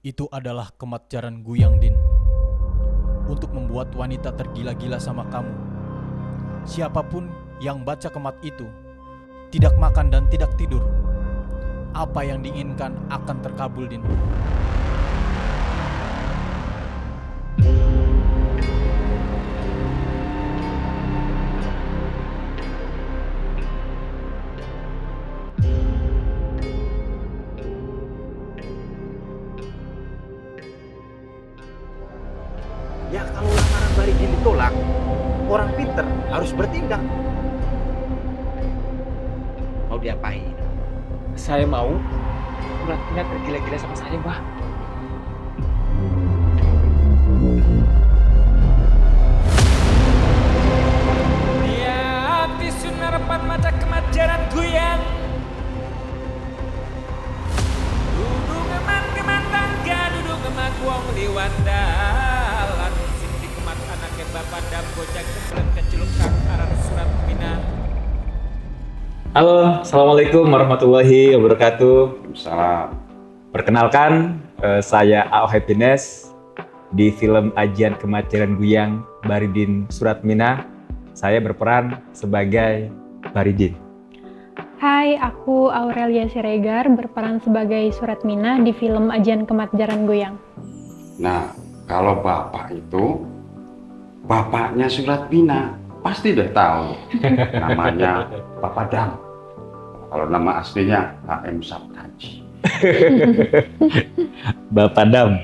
Itu adalah kemat jaran Guyang Din untuk membuat wanita tergila-gila sama kamu. Siapapun yang baca kemat itu tidak makan dan tidak tidur. Apa yang diinginkan akan terkabul, Din. Ya kalau lamaran Baridin ditolak, orang pinter harus bertindak. Mau diapain? Saya mau Ratna tergila-gila sama saya, Mbah. Dia hati sunarapan mata kemajaran Guyang. Duduk ngeman tangga, duduk ngeman wong liwandalan. Sindi kemat anaknya bapak dan bocah kebelet keceluk kang aran surat mina. Halo, assalamualaikum warahmatullahi wabarakatuh. Salam. Perkenalkan, saya Ao Happiness di film Ajian Kemajaran Guyang Baridin Suratmina. Saya berperan sebagai Baridin. Hai, aku Aurelia Siregar berperan sebagai Suratmina di film Ajian Kematjaran Guyang. Nah, kalau bapak itu bapaknya Suratmina, pasti deh tahu. Namanya Bapak Dam. Kalau nama aslinya HM Sabtaji. Bapak Dam.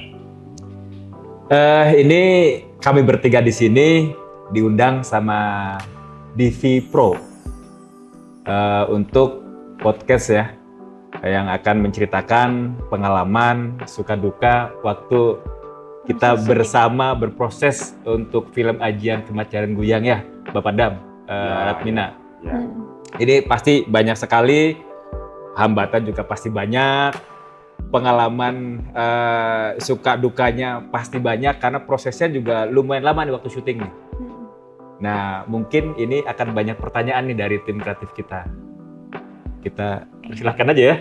Ini kami bertiga di sini diundang sama DV Pro untuk podcast ya, yang akan menceritakan pengalaman suka duka waktu kita bersama berproses untuk film Ajian Kemajaran Guyang ya, Bapak Dam, Ratmina. Ya. Ini pasti banyak sekali, hambatan juga pasti banyak, pengalaman suka dukanya pasti banyak karena prosesnya juga lumayan lama nih waktu syuting nih. Nah, mungkin ini akan banyak pertanyaan nih dari tim kreatif kita. Kita silahkan aja ya.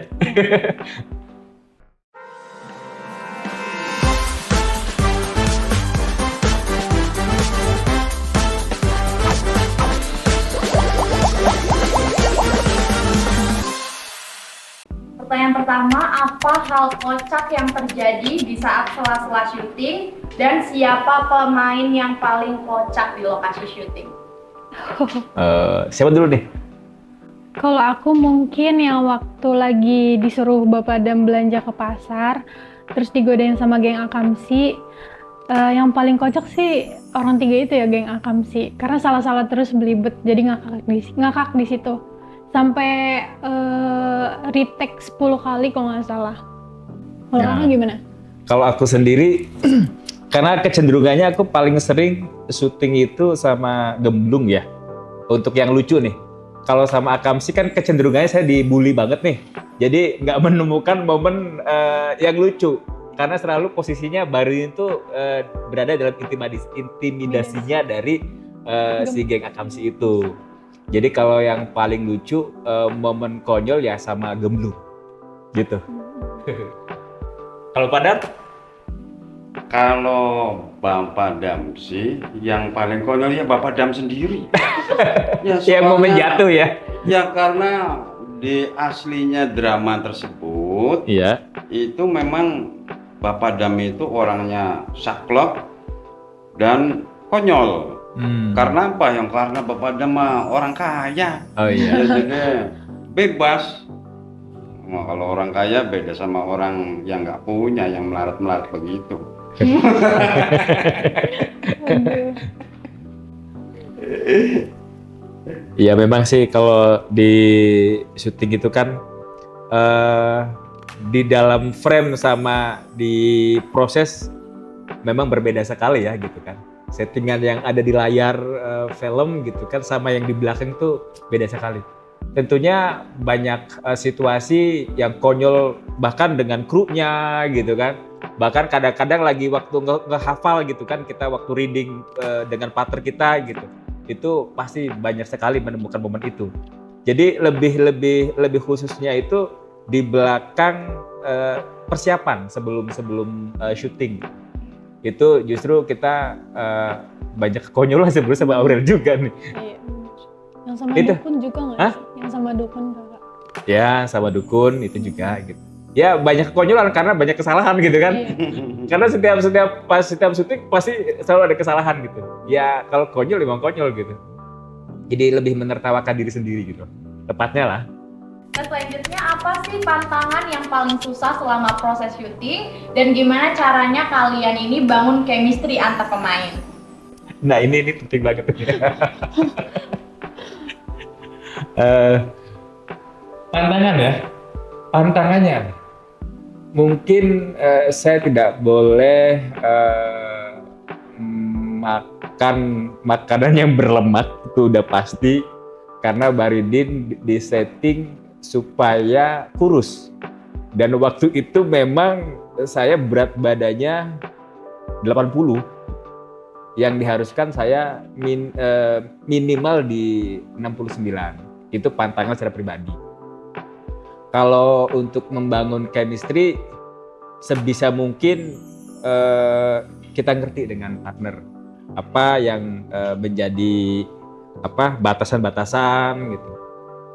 Pertanyaan pertama, apa hal kocak yang terjadi di saat sela-sela syuting dan siapa pemain yang paling kocak di lokasi syuting? Siapa dulu nih? Kalau aku mungkin yang waktu lagi disuruh Bapak Dam belanja ke pasar, terus digodain sama geng Akamsi, yang paling kocak sih orang tiga itu ya, geng Akamsi. Karena salah-salah terus belibet, jadi ngakak di situ. Sampai retake 10 kali kalau nggak salah. Kalau kamu gimana? Kalau aku sendiri, karena kecenderungannya aku paling sering syuting itu sama Gemblung ya. Untuk yang lucu nih. Kalau sama Akamsi kan kecenderungannya saya dibully banget nih. Jadi nggak menemukan momen yang lucu. Karena selalu posisinya Baridin itu berada dalam intimidasinya dari si geng Akamsi itu. Jadi kalau yang paling lucu, momen konyol ya sama Gemblung, gitu. Kalau Padam? Kalau Bapak Dam sih, yang paling konyol ya Bapak Dam sendiri. Ya, Yang momen jatuh ya? Ya karena di aslinya drama tersebut, Iya. itu memang Bapak Dam itu orangnya saklek dan konyol. Karena apa? Yang karena Bapak Dam orang kaya. Oh iya. Ya, jadi bebas. Nah, kalau orang kaya beda sama orang yang nggak punya, yang melarat-melarat begitu. Iya memang sih kalau di syuting itu kan di dalam frame sama di proses memang berbeda sekali ya gitu kan. Settingan yang ada di layar film gitu kan sama yang di belakang tuh beda sekali. Tentunya banyak situasi yang konyol bahkan dengan krunya gitu kan. Bahkan kadang-kadang lagi waktu ngehafal gitu kan, kita waktu reading dengan partner kita gitu. Itu pasti banyak sekali menemukan momen itu. Jadi lebih khususnya itu di belakang persiapan sebelum syuting. Itu justru kita banyak kekonyolan sebenarnya sama Aurel juga nih. Iya. Yang sama Itu. dukun juga nggak Hah? sih? Yang sama dukun kakak. Ya, sama dukun itu juga gitu. Ya banyak kekonyolan karena banyak kesalahan gitu kan. Iya. Karena setiap syuting pasti selalu ada kesalahan gitu. Ya kalau konyol emang konyol gitu. Jadi lebih menertawakan diri sendiri gitu. Tepatnya lah. Nah, selanjutnya apa sih pantangan yang paling susah selama proses syuting dan gimana caranya kalian ini bangun chemistry antar pemain? Nah ini penting banget. Pantangan ya. Pantangannya mungkin saya tidak boleh makan makanan yang berlemak, itu udah pasti, karena Baridin di setting supaya kurus, dan waktu itu memang saya berat badannya 80, yang diharuskan saya minimal di 69. Itu pantangan secara pribadi. Kalau untuk membangun chemistry, sebisa mungkin kita ngerti dengan partner apa yang menjadi batasan-batasan gitu.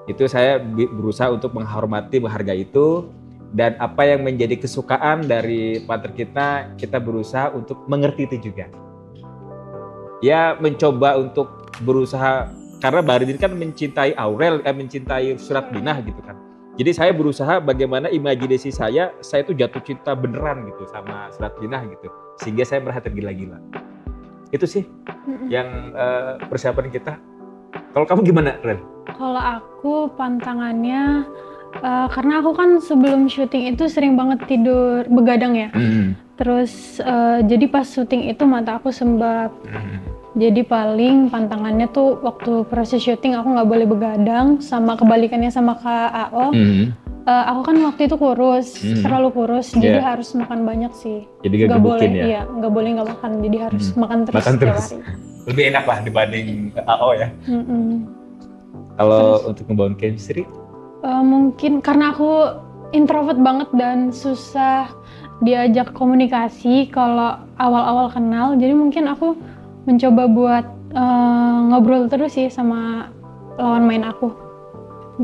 Itu saya berusaha untuk menghormati, menghargai itu, dan apa yang menjadi kesukaan dari partner kita berusaha untuk mengerti itu juga. Ya mencoba untuk berusaha, karena Baridin kan mencintai Aurel, mencintai Surat Binah gitu kan. Jadi saya berusaha bagaimana imajinasi saya itu jatuh cinta beneran gitu sama Surat Binah gitu, sehingga saya merasa tergila-gila. Itu sih yang persiapan kita. Kalau kamu gimana, Ren? Kalau aku pantangannya, karena aku kan sebelum syuting itu sering banget tidur begadang ya. Terus jadi pas syuting itu mata aku sembab. Jadi paling pantangannya tuh waktu proses syuting aku nggak boleh begadang, sama kebalikannya sama Kak AO. Aku kan waktu itu kurus, terlalu kurus, jadi harus makan banyak sih. Jadi nggak boleh, gebukin ya? iya nggak boleh nggak makan, jadi harus makan terus Makan setiap terus. hari. Lebih enak lah dibanding AO ya. Kalau untuk membangun chemistry? Mungkin karena aku introvert banget dan susah diajak komunikasi kalau awal-awal kenal, jadi mungkin aku mencoba buat ngobrol terus sih sama lawan main aku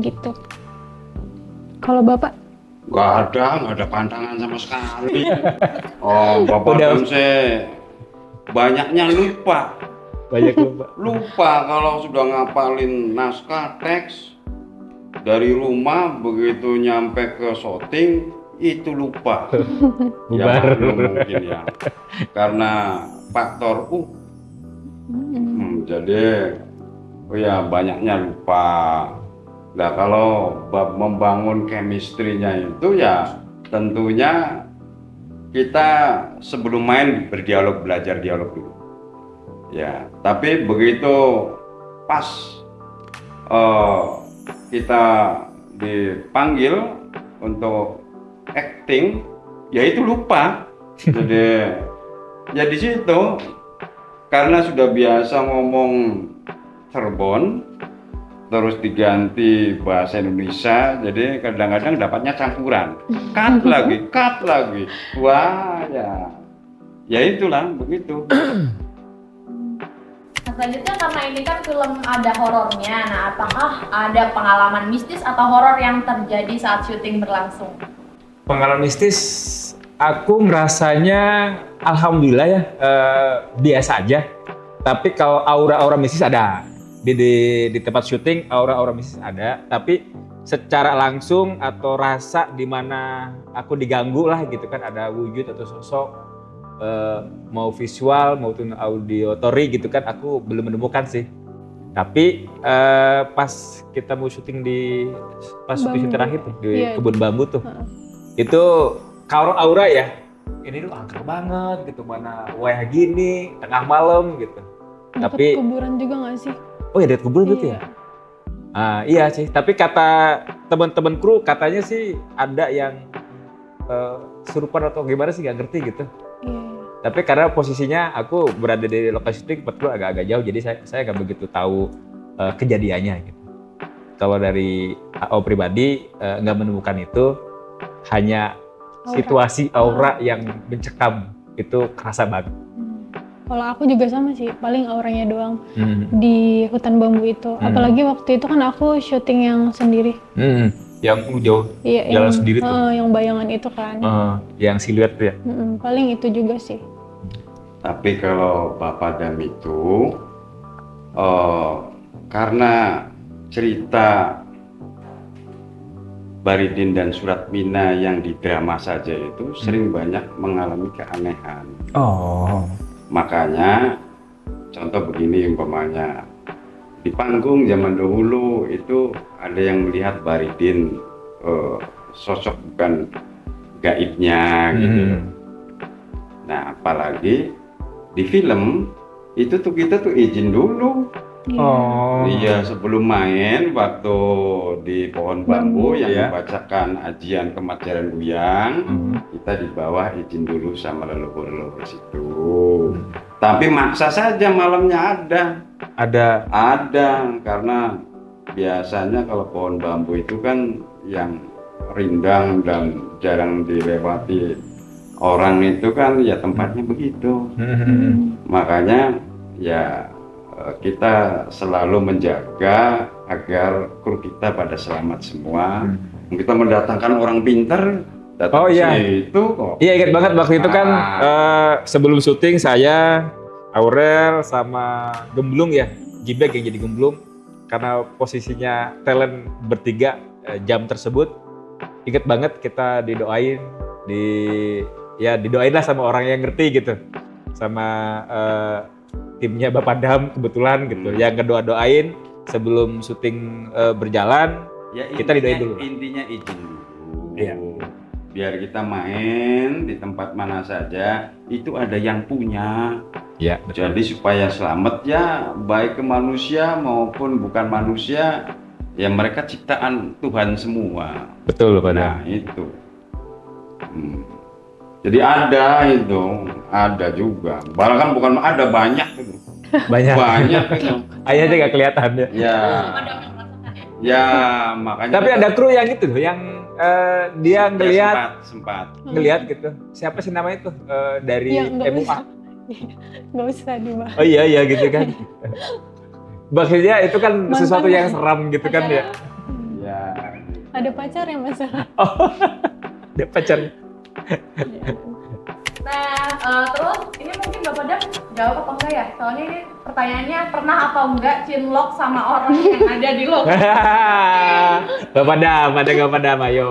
gitu. Kalau Bapak? Gak ada pantangan sama sekali. Oh, Bapak Adam saya banyaknya lupa. Banyak lupa. Lupa kalau sudah ngapalin naskah teks dari rumah, begitu nyampe ke syuting itu lupa. Ya Bubar. mungkin ya. Karena faktor jadi ya banyaknya lupa. Nah kalau membangun chemistry-nya itu ya tentunya kita sebelum main berdialog, belajar dialog dulu. Ya, tapi begitu pas kita dipanggil untuk acting, ya itu lupa. Jadi ya di situ karena sudah biasa ngomong Cirebon, terus diganti bahasa Indonesia, jadi kadang-kadang dapatnya campuran, cut lagi, wah ya itulah begitu. Nah, selanjutnya karena ini kan film ada horornya, nah apakah ada pengalaman mistis atau horor yang terjadi saat syuting berlangsung? Pengalaman mistis, aku ngerasanya alhamdulillah ya biasa aja. Tapi kalau aura-aura mistis ada. Di tempat syuting aura-aura mistis ada, tapi secara langsung atau rasa di mana aku diganggu lah gitu kan, ada wujud atau sosok mau visual maupun auditory gitu kan, aku belum menemukan sih. Tapi pas kita mau syuting syuting terakhir tuh, di kebun bambu tuh, itu aura ya, ini lu angker banget gitu, mana wayah gini tengah malam gitu. Tapi kuburan juga nggak sih? Oh ya, dead kuburan gitu ya? Iya sih, tapi kata teman-teman kru katanya sih ada yang serupan atau gimana sih, nggak ngerti gitu. Iya. Tapi karena posisinya aku berada di lokasi syuting, betul agak-agak jauh, jadi saya nggak begitu tahu kejadiannya gitu. Kalau dari AO pribadi nggak menemukan itu, hanya situasi aura yang mencekam itu kerasa banget. Kalau aku juga sama sih, paling auranya doang di hutan bambu itu. Apalagi waktu itu kan aku syuting yang sendiri. Yang jauh Iya, jalan yang, sendiri tuh. yang bayangan itu kan. Yang siluet tuh ya. Paling itu juga sih. Tapi kalau Bapak Dam itu karena cerita Baridin dan Suratmina yang di drama saja itu sering banyak mengalami keanehan. Makanya contoh begini umpamanya di panggung zaman dahulu itu ada yang melihat Baridin sosok bukan gaibnya gitu. Nah apalagi di film itu tuh kita tuh izin dulu. Iya, sebelum main waktu di pohon bambu yang membacakan ajian Kemat Jaran Guyang, kita di bawah izin dulu sama leluhur-leluhur situ. Tapi maksa saja malamnya ada karena biasanya kalau pohon bambu itu kan yang rindang dan jarang dilewati orang itu kan ya tempatnya begitu. Makanya ya kita selalu menjaga agar kru kita pada selamat semua. Kita mendatangkan orang pintar datang itu kok. Iya, ingat banget waktu itu kan sebelum syuting saya, Aurel sama Gemblung ya, Gibek yang jadi Gemblung, karena posisinya talent bertiga jam tersebut. Ingat banget kita didoain, didoain lah sama orang yang ngerti gitu, sama timnya Bapak Dam kebetulan gitu, yang ngedoain sebelum syuting berjalan, ya, kita didoain dulu. Intinya izin dulu. Iya. Biar kita main di tempat mana saja itu ada yang punya. Ya, betul. Jadi supaya selamat ya, baik ke manusia maupun bukan manusia, ya mereka ciptaan Tuhan semua. Betul, Pak Dam. Nah itu. Jadi ada juga. Bahkan bukan ada, banyak itu. Banyak itu. Ayah aja nggak kelihatan ya. Ya makanya. Tapi ada kru yang itu loh, yang dia ngelihat, sempat. ngelihat gitu. Siapa sih namanya tuh dari MUA? Nggak usah dibahas. Oh iya gitu kan. Maksudnya itu kan sesuatu yang seram gitu kan ya. Ya. Ada pacar yang masalah. Dia pacar. Nah, terus ini mungkin Bapak Dam jawab apa enggak ya? Soalnya ini pertanyaannya pernah apa enggak cinlok sama orang yang ada di lokasi? Bapak Dam, ada nggak Bapak Dam? Ayo.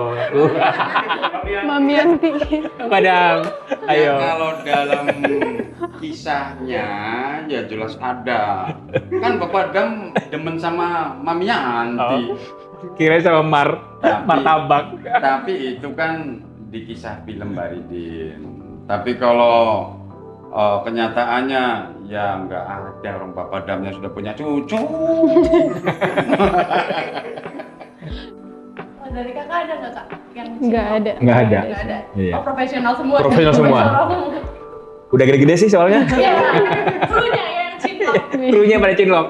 Mami Yanti. Bapak Dam, ayo. Ya, kalau dalam kisahnya ya jelas ada. Kan Bapak Dam demen sama Mami Yanti. Kirain sama martabak. Tapi itu kan di kisah film Baridin. Tapi kalau kenyataannya ya nggak ada, orang Bapak Damnya sudah punya cucu. Dari kakak ada nggak kak? Yang Nggak ada. Nggak ada. Nggak ada. Iya. Oh profesional semua. Profesional semua. Udah gede-gede sih soalnya. Iya. Krunya yang cinlok. Krunya pada cinlok.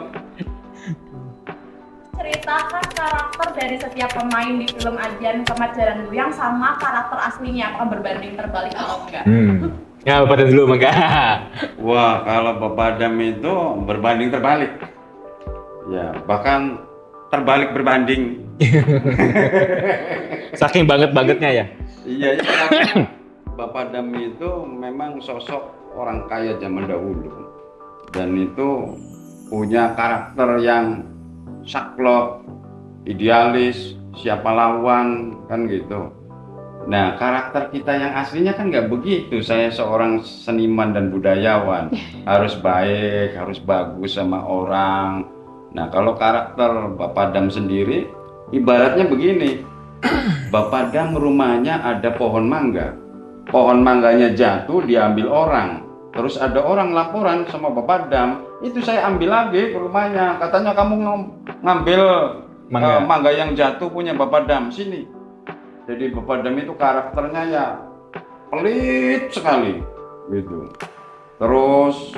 Ceritakan karakter dari setiap pemain di film Ajian Kemat Jaran Guyang sama karakter aslinya, apakah berbanding terbalik atau enggak? Ya, Bapak Dam dulu maka. Wah, kalau Bapak Dam itu berbanding terbalik. Ya, bahkan terbalik berbanding. Saking bangetnya ya. Iya, ya, karena Bapak Dam itu memang sosok orang kaya zaman dahulu. Dan itu punya karakter yang saklek, idealis, siapa lawan, kan gitu. Nah, karakter kita yang aslinya kan nggak begitu. Saya seorang seniman dan budayawan, harus baik, harus bagus sama orang. Nah, kalau karakter Bapak Dam sendiri, ibaratnya begini. Bapak Dam rumahnya ada pohon mangga. Pohon mangganya jatuh, diambil orang. Terus ada orang laporan sama Bapak Dam, itu saya ambil lagi ke rumahnya. Katanya kamu ngambil mangga yang jatuh punya Bapak Dam, sini. Jadi Bapak Dam itu karakternya ya pelit sekali, gitu. Terus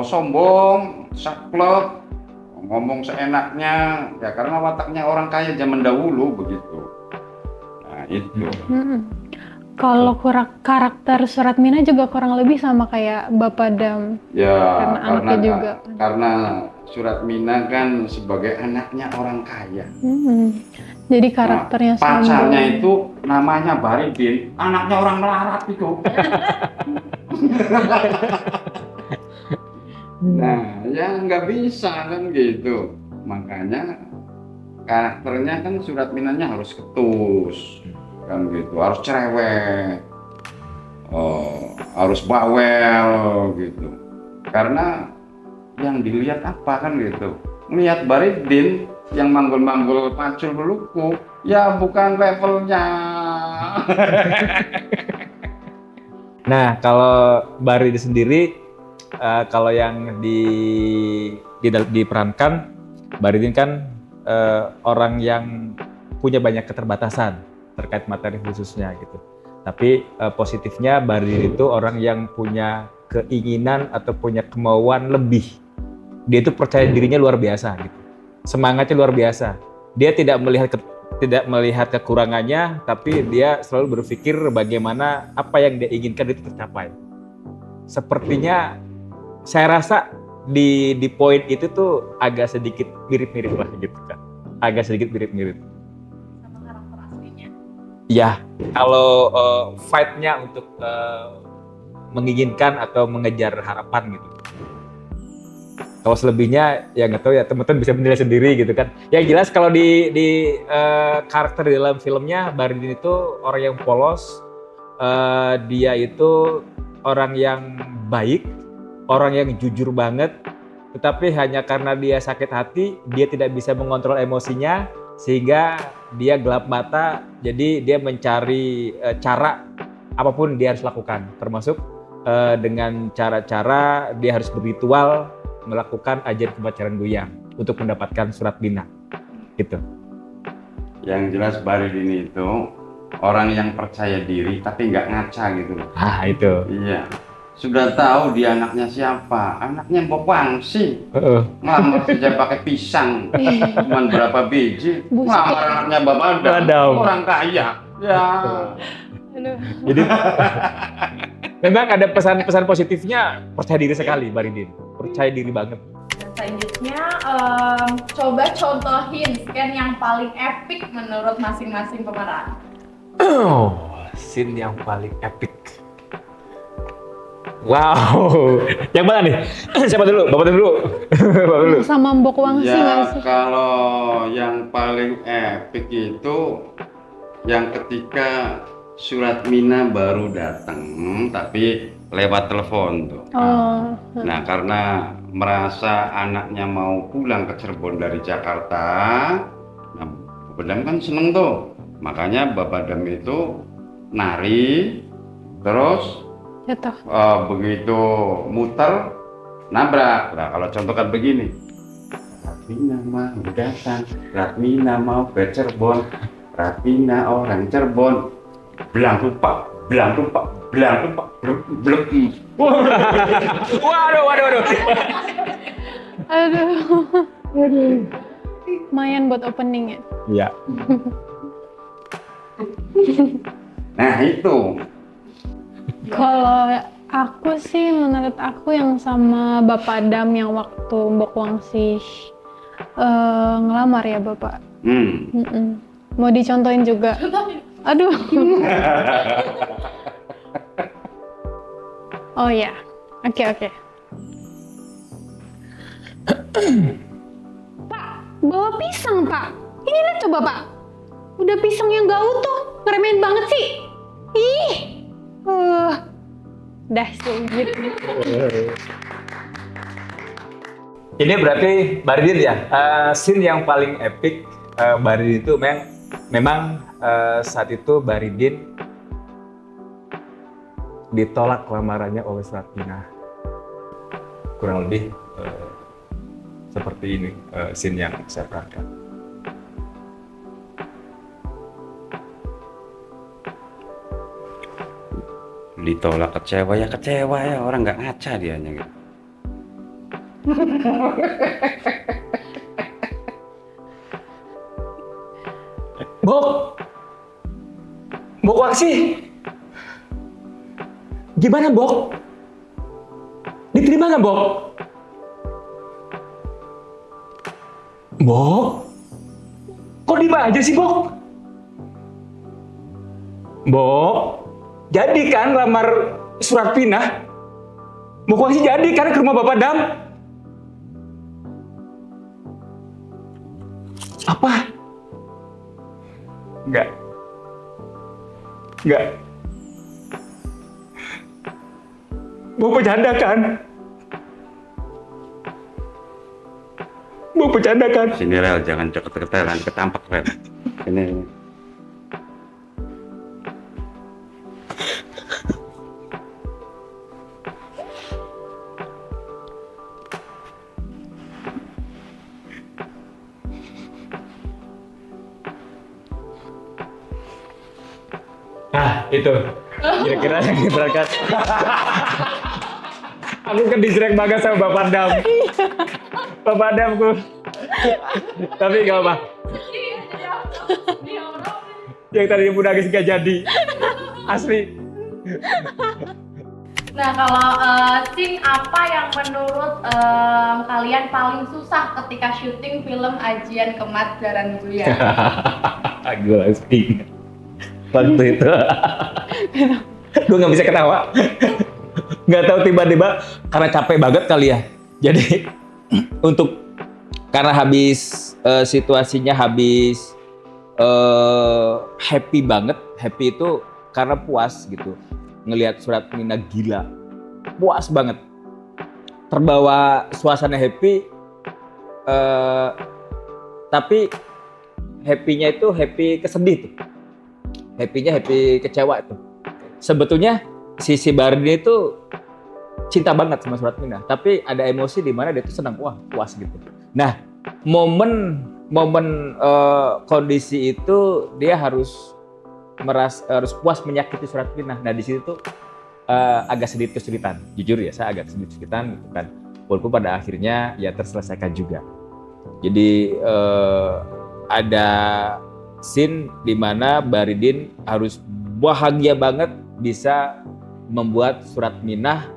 sombong, saklek, ngomong seenaknya, ya karena wataknya orang kaya zaman dahulu begitu. Nah itu. Kalau karakter Surat Mina juga kurang lebih sama kayak Bapak Dam. Ya, Karena anaknya juga. karena Surat Mina kan sebagai anaknya orang kaya. Jadi karakternya sama. Pacarnya itu namanya Baridin, anaknya orang melarat itu. Nah, ya nggak bisa kan gitu. Makanya karakternya kan Surat Minanya harus ketus, kan gitu. Harus cerewet, harus bawel gitu. Karena yang dilihat apa kan gitu. Melihat Baridin yang manggul-manggul pacul beluku, ya bukan levelnya. Nah, kalau Baridin sendiri, kalau yang diperankan, Baridin kan orang yang punya banyak keterbatasan terkait materi khususnya gitu. Tapi positifnya Baridin itu orang yang punya keinginan atau punya kemauan lebih. Dia itu percaya dirinya luar biasa gitu. Semangatnya luar biasa. Dia tidak melihat kekurangannya, tapi dia selalu berpikir bagaimana apa yang dia inginkan itu tercapai. Sepertinya saya rasa di poin itu tuh agak sedikit mirip-mirip lah gitu kan. Agak sedikit mirip-mirip. Sama karakter aslinya. Ya, kalau fight-nya untuk menginginkan atau mengejar harapan gitu. Kalau selebihnya ya nggak tahu ya, teman-teman bisa menilai sendiri gitu kan. Yang jelas kalau di karakter di dalam filmnya, Baridin itu orang yang polos, dia itu orang yang baik, orang yang jujur banget, tetapi hanya karena dia sakit hati, dia tidak bisa mengontrol emosinya, sehingga dia gelap mata, jadi dia mencari cara apapun dia harus lakukan, termasuk dengan cara-cara dia harus berritual melakukan ajaran kepacaran goyang untuk mendapatkan Surat Mina, gitu. Yang jelas Baridin itu orang yang percaya diri tapi nggak ngaca gitu. Ah itu. Iya. Sudah tahu dia anaknya siapa? Anaknya Mbok Wangsi. Ngelamar saja pakai pisang. Cuman berapa biji? Ngelamar anaknya Bapak Adam. Orang kaya. Ya. Jadi memang ada pesan-pesan positifnya, percaya diri sekali Baridin. Percaya diri banget. Dan selanjutnya, coba contohin scene yang paling epic menurut masing-masing pemeran. Scene yang paling epic. Wow, yang mana nih? Siapa dulu? Bapak dulu. Bapak dulu. Sama Mbok Wangsi nggak Ya sih? kalau yang paling epic itu yang ketika Surat Mina baru datang, tapi lewat telepon tuh. Oh. Nah, karena merasa anaknya mau pulang ke Cirebon dari Jakarta, nah Bapak Dam kan seneng tuh. Makanya Bapak Dam itu nari, terus Jatuh. begitu muter, nabrak. Nah, kalau contoh kan begini. Ratmina mau datang, Ratmina mau ke Cirebon, Ratmina orang Cirebon. Belang tupak, belang tupak, belang tupak, blek. Waduh. Aduh. Lumayan buat opening ya. Iya. Nah itu. Kalau aku sih, menurut aku yang sama Bapak Adam yang waktu Mbok Wangsi ngelamar ya Bapak. Mau dicontohin juga. Aduh. Oh ya, oke. Pak, bawa pisang Pak. Ini lihat coba Pak. Udah pisang yang gak utuh, ngeremehin banget sih. Ih. Dah sujud. Ini berarti Baridin ya. Scene yang paling epic Baridin itu memang saat itu Baridin ditolak lamarannya oleh Surat Mina. Kurang lebih seperti ini scene yang saya perankan. Ditolak kecewa ya orang nggak ngaca dianya gitu. Mbok Wangsi, Gimana, Bok? Diterima nggak, Bok? Bok? Kok diem aja sih, Bok? Bok, jadi kan lamar surat pindah? Bok masih jadi kan ke rumah Bapak Dam? Apa? Enggak. Bok bercanda kan? Bok bercanda kan? Sini Rel, jangan deket-deket nanti ketampak Rel. Ini. Nah, itu. Kira-kira yang diberangkat. Aku kan disrek banget sama Bapak Dam. Bapak Damku. Tapi gak apa. Yang tadi ibu nangis gak jadi. Asli. Nah, kalau scene apa yang menurut kalian paling susah ketika syuting film Ajian Kemat Jaran Buya? Gue langsung ingat. Waktu itu. Gue gak bisa ketawa. Gak tahu tiba-tiba karena capek banget kali ya. Jadi karena habis situasinya habis happy banget. Happy itu karena puas gitu. Ngelihat Surat Minah gila. Puas banget. Terbawa suasana happy. Tapi happy-nya itu happy kesedih tuh. Happy-nya happy kecewa itu. Sebetulnya si Baridin itu cinta banget sama Surat Minah, tapi ada emosi di mana dia tuh senang, wah puas gitu. Nah, momen kondisi itu dia harus puas menyakiti Surat Minah. Nah di situ tuh agak sedikit kesulitan, jujur ya saya agak sedikit kesulitan gitu kan. Walaupun pada akhirnya ya terselesaikan juga. Jadi ada scene di mana Baridin harus bahagia banget bisa membuat Surat Minah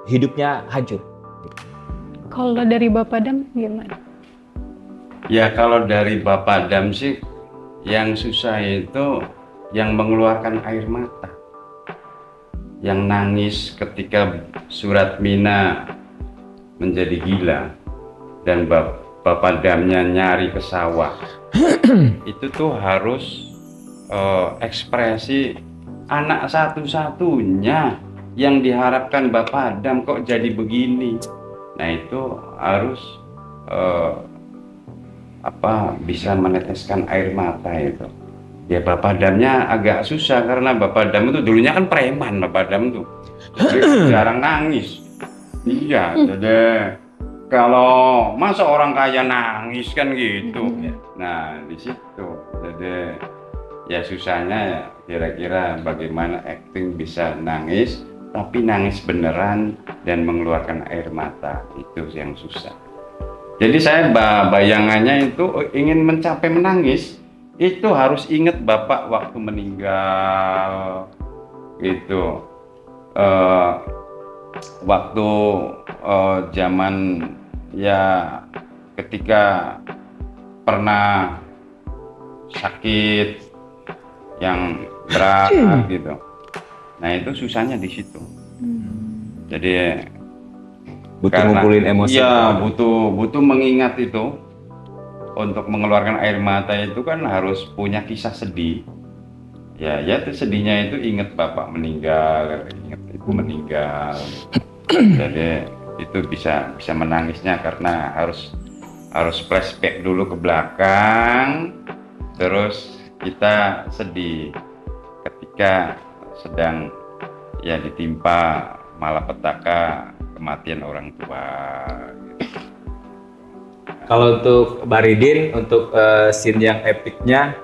hidupnya hancur. Kalau dari Bapak Dam gimana? Ya kalau dari Bapak Dam sih yang susah itu yang mengeluarkan air mata, yang nangis ketika Surat Minah menjadi gila dan Bapak Damnya nyari ke sawah. Itu tuh harus ekspresi anak satu-satunya yang diharapkan Bapak Dam kok jadi begini. Nah itu harus bisa meneteskan air mata itu. Ya Bapak Damnya agak susah karena Bapak Dam itu dulunya kan preman. Bapak Dam tuh jarang nangis. Iya, jadi kalau masa orang kaya nangis kan gitu. Nah di situ jadi ya susahnya ya kira-kira bagaimana acting bisa nangis tapi nangis beneran dan mengeluarkan air mata, itu yang susah. Jadi saya bayangannya itu ingin mencapai menangis itu harus ingat Bapak waktu meninggal itu waktu zaman ya ketika pernah sakit yang berat gitu. Nah itu susahnya di situ. Jadi Butuh ngumpulin emosi. Iya, butuh mengingat itu. Untuk mengeluarkan air mata itu kan harus punya kisah sedih. Ya itu sedihnya itu ingat Bapak meninggal, ingat Ibu meninggal. Jadi itu bisa menangisnya karena harus flashback dulu ke belakang, terus kita sedih ketika sedang ya ditimpa malapetaka kematian orang tua. Gitu. Kalau untuk Baridin, untuk scene yang epicnya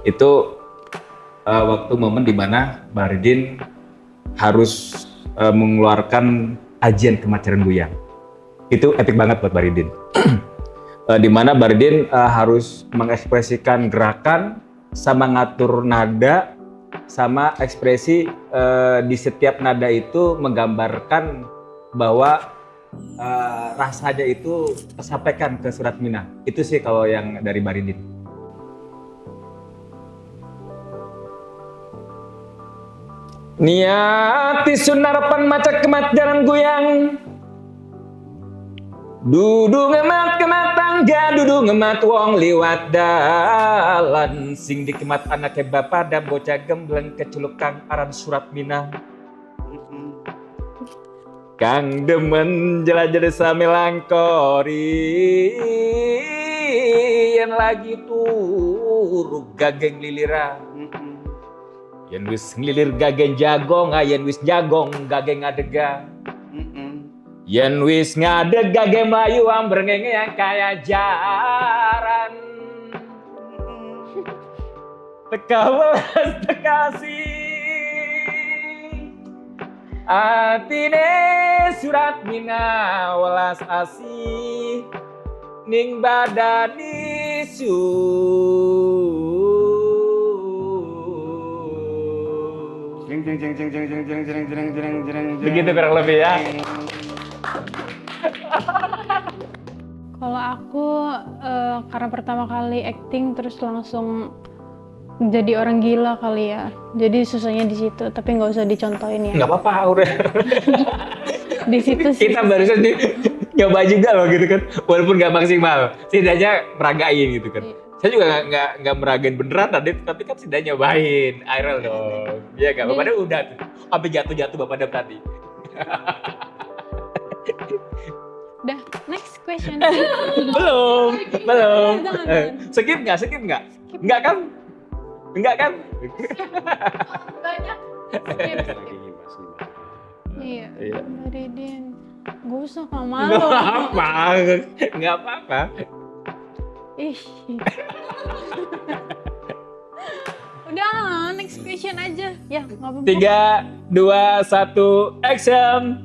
itu waktu momen dimana Baridin harus mengeluarkan Ajian Kemat Jaran Buya. Itu epic banget buat Baridin. Dimana Baridin harus mengekspresikan gerakan sama ngatur nada sama ekspresi di setiap nada itu menggambarkan bahwa rasanya itu tersampaikan ke Surat Minah. Itu sih kalau yang dari Baridin. Niati sunarapan macak kemat jalan goyang, dudu ngemat kemat tangga, dudu ngemat wong liwat dalan, sing dikemat anak bapak dan bocah gembleng keceluk kang aran Surat Minah. Kang demen jelajah desa melangkori, yang lagi turu gageng lilira. Yen wis ngelilir gageng jagong, yen wis jagong gageng ngadega. Yen wis ngadeg gageng melayu ambrengenge yang kaya jaran. Teka welas tekasi, atine Surat Minah welas asih, ning badani begitu kurang lebih ya. Kalau aku karena pertama kali acting terus langsung jadi orang gila kali ya. Jadi susahnya di situ, tapi nggak usah dicontohin ya. Nggak apa-apa, udah. Di situ sih. Kita barusan nyoba juga loh gitu kan, walaupun nggak maksimal, setidaknya meragain gitu kan. Saya juga nggak meragain beneran tadi, tapi kan setidaknya nyobain, akhirnya dong. Iya nggak, Bapak udah tuh, sampai jatuh Bapak Dam tadi. Udah, next question. belum. Jangan. Skip nggak? Nggak kan? Banyak. Iya. Iya. Baridin. Gue usah nggak malu. Nggak apa-apa. Ih. Udah, next question aja. Ya, nggak apa-apa. 3, 2, 1, action.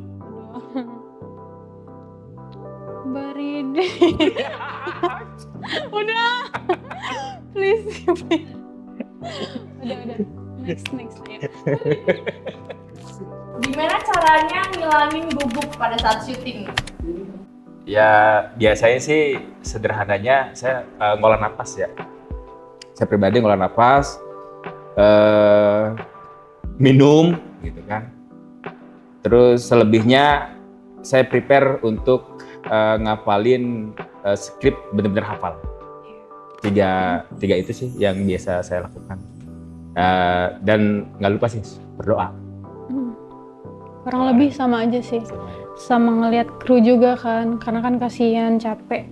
Baridin. Udah. Please. Udah. Next. Ayo. Gimana caranya ngilangin gugup pada saat syuting? Ya biasanya sih sederhananya saya ngolah napas ya. Saya pribadi ngolah napas, minum gitu kan. Terus selebihnya saya prepare untuk ngapalin skrip benar-benar hafal. Tiga itu sih yang biasa saya lakukan. Dan nggak lupa sih berdoa. Kurang lebih sama aja sih. Sama ngelihat kru juga kan, karena kan kasihan, capek.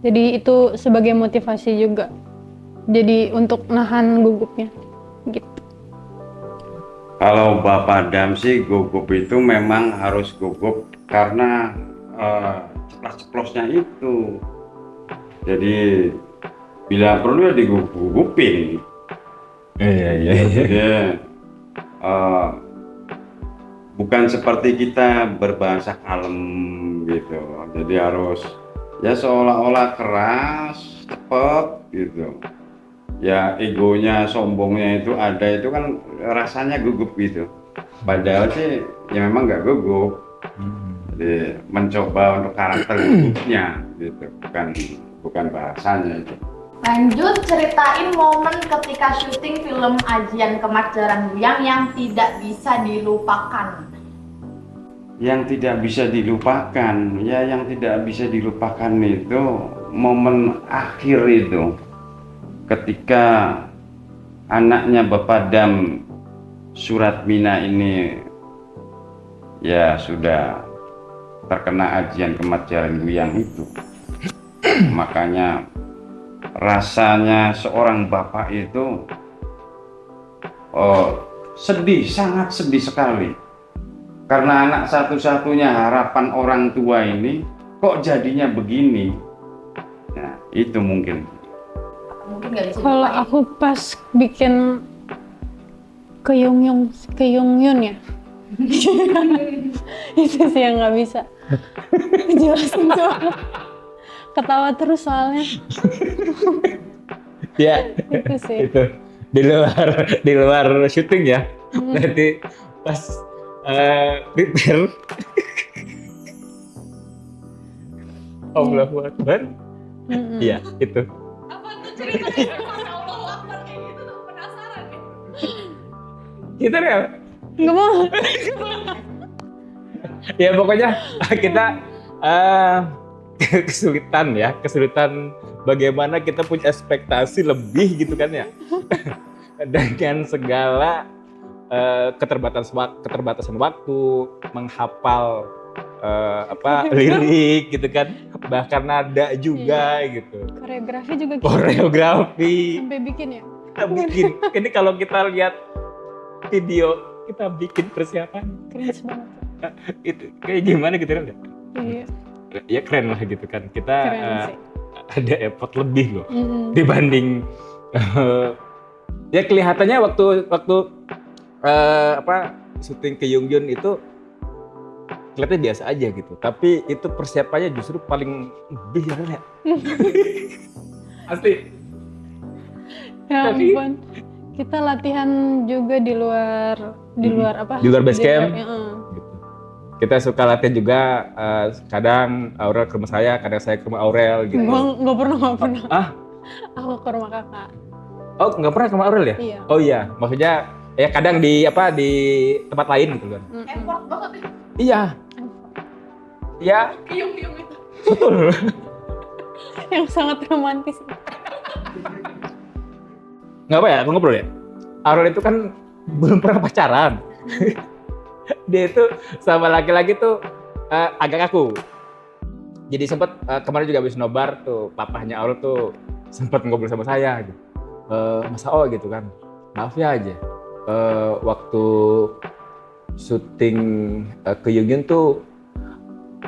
Jadi itu sebagai motivasi juga. Jadi untuk nahan gugupnya, gitu. Kalau Bapak Dam sih gugup itu memang harus gugup karena ceplos-ceplosnya itu. Jadi bila perlu ya digugupin. Iya. Jadi bukan seperti kita berbahasa kalem gitu. Jadi harus ya seolah-olah keras, cepet gitu. Ya egonya, sombongnya itu ada, itu kan rasanya gugup gitu. Padahal sih ya memang nggak gugup. Jadi mencoba untuk karakter gugupnya gitu, bukan bahasanya itu. Lanjut, ceritain momen ketika syuting film Ajian Kemat Jaran Guyang yang tidak bisa dilupakan. Yang tidak bisa dilupakan, ya yang tidak bisa dilupakan itu momen akhir itu. Ketika anaknya Bapak Dam Surat Minah ini ya sudah terkena ajian kemat jaran guyang itu. Makanya rasanya seorang bapak itu sedih, sangat sedih sekali. Karena anak satu-satunya harapan orang tua ini kok jadinya begini. Nah, itu mungkin Nggak bisa Kalau dilupain. aku pas bikin Keyongyun ya. Itu sih yang nggak bisa jelasin soalnya. Ketawa terus soalnya. Ya, Itu sih. itu. di luar syuting ya. Nanti pas prepare Allahu Akbar. Iya, itu. Apa tuh ceritanya? Allahu Akbar kayak gitu tuh penasaran ya. Kita real. Nggak mau. Ya pokoknya kita kesulitan bagaimana kita punya ekspektasi lebih gitu kan ya. Dengan segala keterbatasan waktu, menghafal lirik gitu kan, bahkan nada juga gitu. Koreografi juga gitu. Koreografi Sampai bikin ya. kita bikin. Ini kalau kita lihat video kita bikin persiapan Keren banget. itu kayak gimana gitu kan? Iya. Ya keren lah gitu kan. Kita Keren sih. ada effort lebih loh Mm-mm. dibanding ya kelihatannya waktu syuting ke Yongbyon itu kelihatannya biasa aja gitu, tapi itu persiapannya justru paling lebih ya. Pasti. Ya Tapi- ampun. Kita latihan juga di luar apa? Di luar base camp. Heeh. Gitu. Kita suka latihan juga, kadang Aurel ke rumah saya, kadang saya ke rumah Aurel gitu. Nggak pernah. Ah? Aku ke rumah kakak. Oh, nggak pernah ke rumah Aurel ya? Iya. Oh iya, maksudnya ya kadang di tempat lain gitu kan. Mm-mm. Effort banget ya. Iya. Ya, Kiyung-kiyung itu. betul. Yang sangat romantis. Nggak apa ya, aku ngobrol ya. Aurel itu kan belum pernah pacaran. Dia itu sama laki-laki tuh agak kaku. Jadi sempat kemarin juga habis nobar tuh, papahnya Aurel tuh sempat ngobrol sama saya gitu. Mas O gitu kan, maaf ya aja. Waktu syuting ke Yongbyon tuh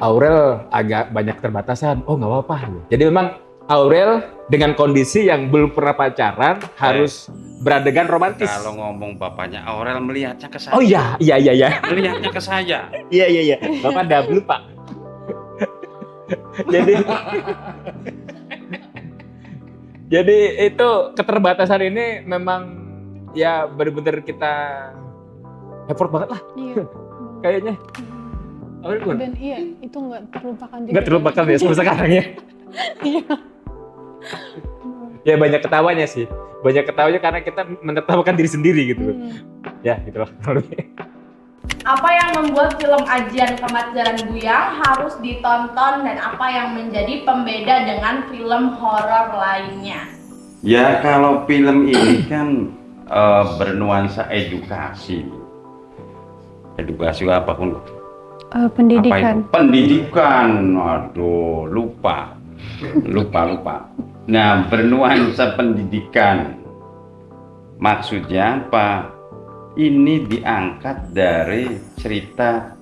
Aurel agak banyak keterbatasan. Oh nggak apa-apa. Jadi memang Aurel dengan kondisi yang belum pernah pacaran harus beradegan romantis. Kalau ngomong bapaknya Aurel melihatnya ke saya. Oh iya. Melihatnya ke saya. Iya. Bapak double Pak. Jadi itu keterbatasan ini memang ya benar-benar kita effort banget lah Iya. kayaknya. Aurel gimana? Dan iya, itu nggak terlupakan juga. Nggak terlupakan ya sampai sekarang ya. Iya. Ya banyak ketawanya sih. Banyak ketawanya karena kita menertawakan diri sendiri gitu. Ya gitu lah. Apa yang membuat film Ajian Kemat Jaran Buyang harus ditonton dan apa yang menjadi pembeda dengan film horor lainnya? Ya kalau film ini kan bernuansa edukasi. Edukasi apapun. Pendidikan. Apa itu? Pendidikan. Aduh, lupa. Nah, bernuansa pendidikan. Maksudnya apa? Ini diangkat dari cerita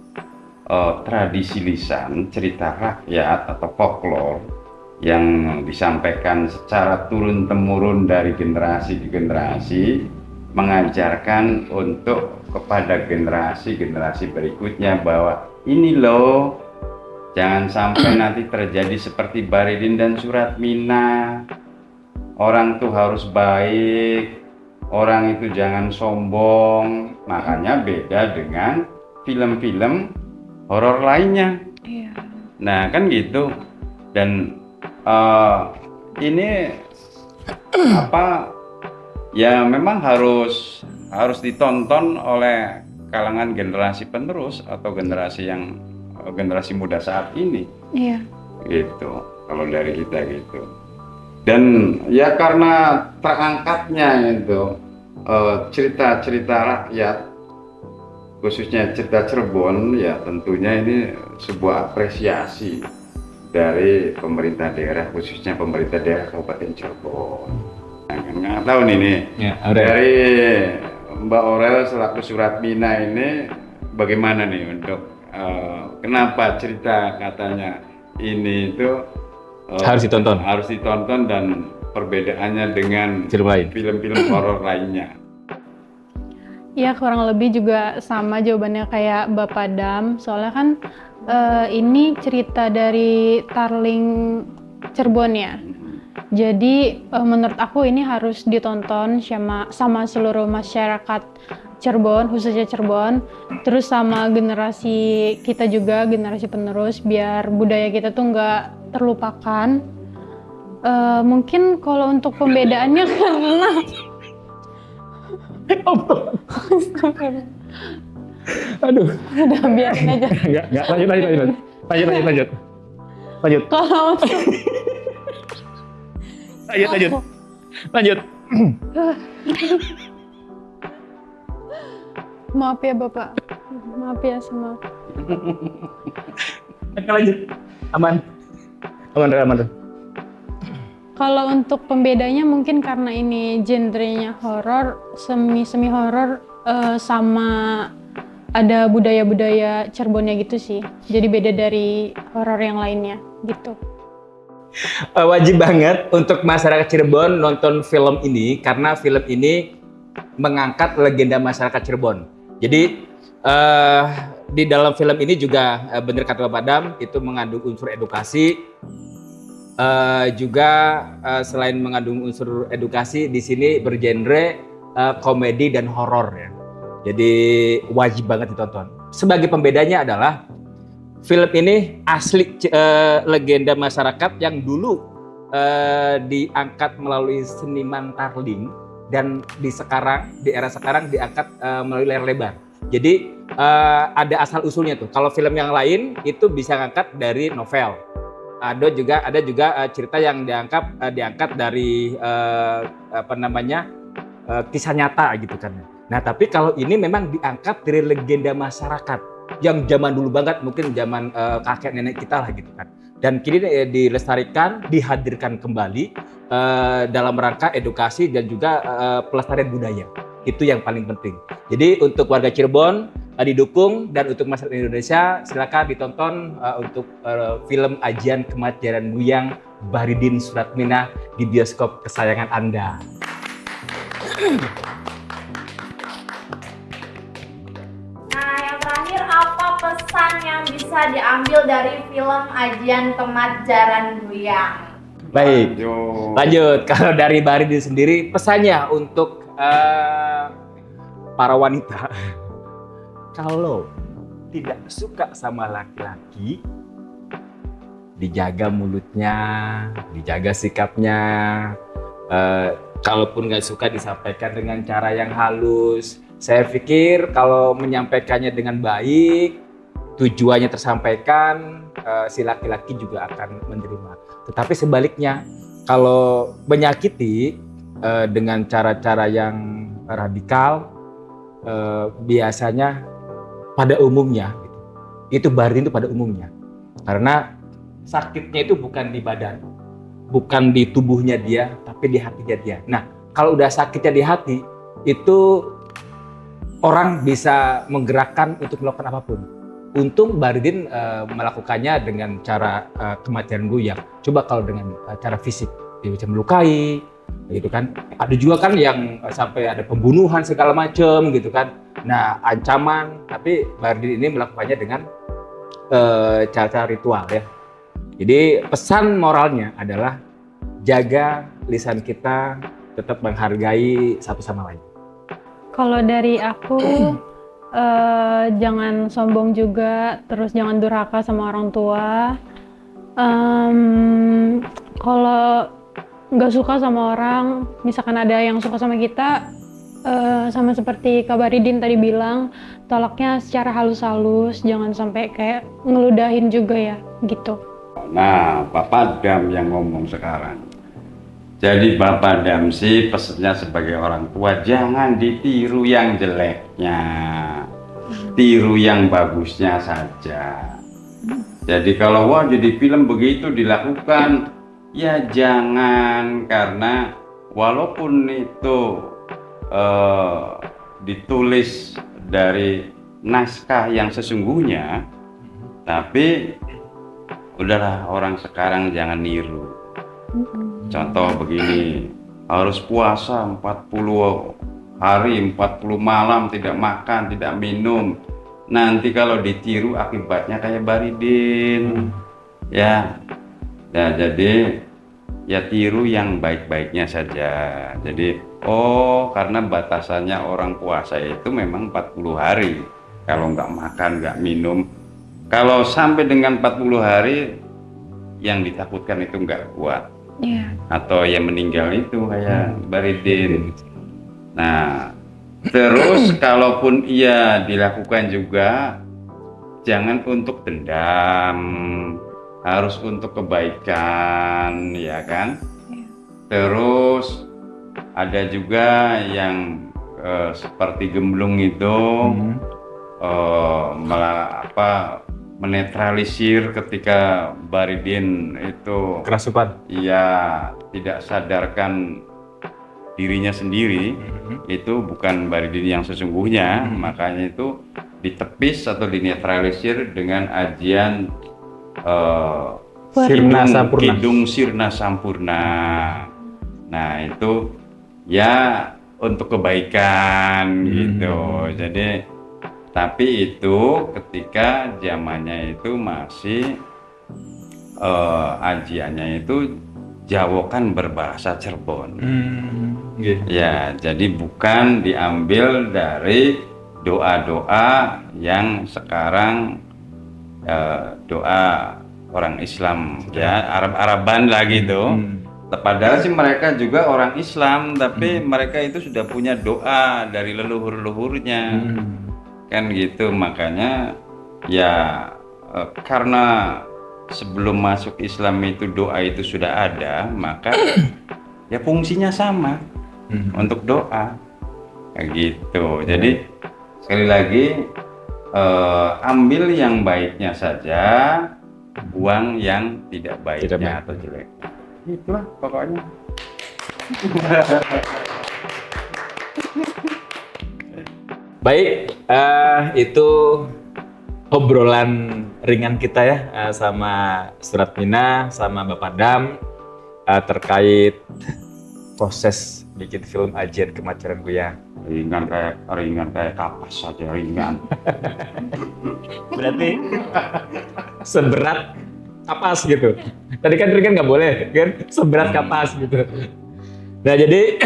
tradisi lisan, cerita rakyat atau folklore yang disampaikan secara turun-temurun dari generasi ke generasi, mengajarkan untuk kepada generasi berikutnya bahwa ini loh, jangan sampai nanti terjadi seperti Baridin dan Suratmina. Orang tuh harus baik, orang itu jangan sombong. Makanya beda dengan film-film horor lainnya. Iya. Nah kan gitu. Dan ini ya memang harus ditonton oleh kalangan generasi penerus atau generasi muda saat ini. Iya. Gitu kalau dari kita gitu. Dan ya karena terangkatnya itu cerita-cerita rakyat, khususnya cerita Cirebon, ya tentunya ini sebuah apresiasi dari pemerintah daerah, khususnya pemerintah daerah Kabupaten Cirebon. Nah, nggak tahu nih Ya, dari Mbak Aurel selaku Suratmina ini bagaimana nih untuk kenapa cerita katanya ini itu Harus ditonton dan perbedaannya dengan Film lain. film-film horor lainnya. Ya kurang lebih juga sama jawabannya kayak Bapak Dam. Soalnya kan ini cerita dari Tarling Cirebon ya. Jadi menurut aku ini harus ditonton sama seluruh masyarakat Cirebon, khususnya Cirebon, terus sama generasi kita juga, generasi penerus, biar budaya kita tuh nggak terlupakan. Mungkin kalau untuk pembedaannya karena Aduh. udah biarin aja. Enggak, lanjut. Kalau untuk Lanjut. maaf ya Bapak, maaf ya semua. Lanjut. Aman. Kalau untuk pembedanya mungkin karena ini genrenya horor, semi horor, sama ada budaya-budaya Cirebonnya gitu sih. Jadi beda dari horor yang lainnya gitu. Wajib banget untuk masyarakat Cirebon nonton film ini karena film ini mengangkat legenda masyarakat Cirebon. Jadi di dalam film ini juga benar kata Bapak Dam, itu mengandung unsur edukasi. Juga selain mengandung unsur edukasi, di sini bergenre komedi dan horor ya. Jadi wajib banget ditonton. Sebagai pembedanya adalah film ini asli legenda masyarakat yang dulu diangkat melalui seniman Tarling dan di era sekarang diangkat melalui layar lebar. Jadi ada asal usulnya tuh. Kalau film yang lain itu bisa ngangkat dari novel. Ada juga cerita yang diangkat dari kisah nyata gitu kan. Nah, tapi kalau ini memang diangkat dari legenda masyarakat yang zaman dulu banget, mungkin zaman kakek nenek kita lah gitu kan. Dan kini dilestarikan, dihadirkan kembali dalam rangka edukasi dan juga pelestarian budaya. Itu yang paling penting. Jadi untuk warga Cirebon didukung, dan untuk masyarakat Indonesia silakan ditonton untuk film Ajian Kemat-Jaran Guyang Baridin Suratminah di bioskop kesayangan Anda. Nah, yang terakhir, apa pesan yang bisa diambil dari film Ajian Kemat-Jaran Guyang? Baik, lanjut. Kalau dari Baridin sendiri, pesannya untuk para wanita, kalau tidak suka sama laki-laki, dijaga mulutnya, dijaga sikapnya. Kalaupun nggak suka, disampaikan dengan cara yang halus. Saya pikir kalau menyampaikannya dengan baik, tujuannya tersampaikan, si laki-laki juga akan menerima. Tetapi sebaliknya, kalau menyakiti dengan cara-cara yang radikal, biasanya pada umumnya, itu Baridin itu pada umumnya. Karena sakitnya itu bukan di badan, bukan di tubuhnya dia, tapi di hatinya dia. Nah, kalau udah sakitnya di hati, itu orang bisa menggerakkan untuk melakukan apapun. Untung Baridin melakukannya dengan cara kematian Guyang. Coba kalau dengan cara fisik, dia bisa melukai, gitu kan. Ada juga kan yang sampai ada pembunuhan segala macam, gitu kan. Nah, ancaman, tapi Baridin ini melakukannya dengan cara-cara ritual ya. Jadi pesan moralnya adalah jaga lisan kita, tetap menghargai satu sama lain. Kalau dari aku, jangan sombong juga, terus jangan durhaka sama orang tua. Kalau nggak suka sama orang, misalkan ada yang suka sama kita, sama seperti Kak Baridin tadi bilang, tolaknya secara halus-halus, jangan sampai kayak ngeludahin juga ya, gitu. Nah, Bapak Dam yang ngomong sekarang. Jadi Bapak Dam sih pesannya sebagai orang tua, jangan ditiru yang jeleknya, tiru yang bagusnya saja. Jadi kalau wah jadi film begitu dilakukan, ya jangan, karena walaupun itu ditulis dari naskah yang sesungguhnya, tapi udahlah, orang sekarang jangan niru. Contoh begini, harus puasa 40 hari, 40 malam tidak makan, tidak minum. Nanti kalau ditiru akibatnya kayak Baridin. Ya. Ya, jadi ya tiru yang baik-baiknya saja. Jadi karena batasannya orang puasa itu memang 40 hari. Kalau nggak makan, nggak minum, kalau sampai dengan 40 hari yang ditakutkan itu nggak kuat. Iya. Atau yang meninggal itu kayak Baridin. Nah, terus kalaupun ia dilakukan juga jangan untuk dendam, harus untuk kebaikan, ya kan? Terus ada juga yang seperti gemblung itu menetralisir ketika Baridin itu Kerasukan. ia tidak sadarkan dirinya sendiri, itu bukan Baridin yang sesungguhnya. Makanya itu ditepis atau dinetralisir dengan ajian Sirna Sampurna. Kidung Sirna Sampurna. Nah itu ya untuk kebaikan gitu. Jadi tapi itu ketika zamannya itu masih ajiannya itu jawokan berbahasa Cirebon. Ya, jadi bukan diambil dari doa-doa yang sekarang doa orang Islam, ya Arab-Araban lah gitu. Padahal sih mereka juga orang Islam, tapi mereka itu sudah punya doa dari leluhur-leluhurnya, kan gitu. Makanya ya karena sebelum masuk Islam itu doa itu sudah ada, maka ya fungsinya sama untuk doa, kayak gitu. Jadi sekali lagi ambil yang baiknya saja, buang yang tidak baiknya atau jeleknya. Itulah pokoknya. Baik, itu obrolan ringan kita ya sama Surat Mina, sama Bapak Dam terkait proses bikin film Ajian Kemaceran Guyang. Ringan kayak kapas saja, ringan. Berarti seberat kapas gitu. Tadi kan ringan nggak boleh, kan? Seberat kapas gitu. Nah jadi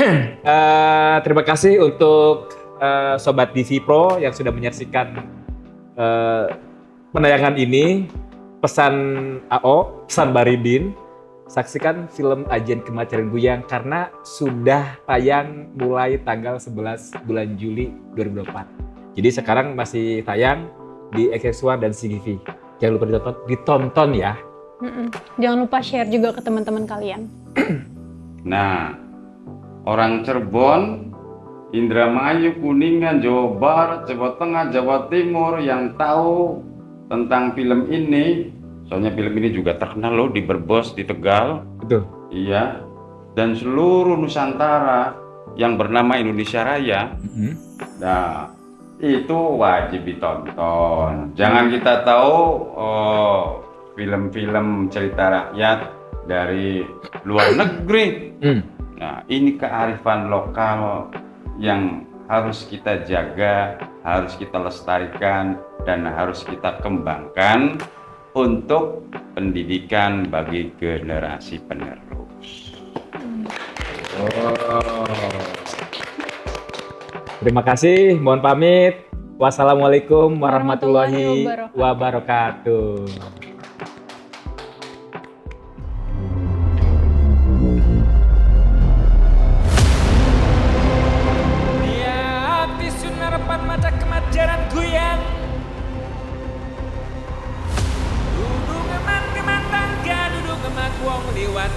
terima kasih untuk Sobat DV Pro yang sudah menyaksikan penayangan ini. Pesan AO, pesan Baridin, saksikan film Ajian Kemaceran Guyang karena sudah tayang mulai tanggal 11 bulan Juli 2024. Jadi sekarang masih tayang di XX1 dan CGV. Jangan lupa ditonton ya. Jangan lupa share juga ke teman-teman kalian. Nah, orang Cirebon, Indramayu, Kuningan, Jawa Barat, Jawa Tengah, Jawa Timur yang tahu tentang film ini, soalnya film ini juga terkenal loh di Brebes, di Tegal. Betul. Iya. Dan seluruh Nusantara yang bernama Indonesia Raya. Nah, itu wajib ditonton. Jangan kita tahu film-film cerita rakyat dari luar negeri. Nah, ini kearifan lokal yang harus kita jaga, harus kita lestarikan, dan harus kita kembangkan untuk pendidikan bagi generasi penerus. Terima kasih, mohon pamit. Wassalamualaikum warahmatullahi wabarakatuh. Kemaceran Guyang, duduk ngeman tangga, duduk ngemak wong liwat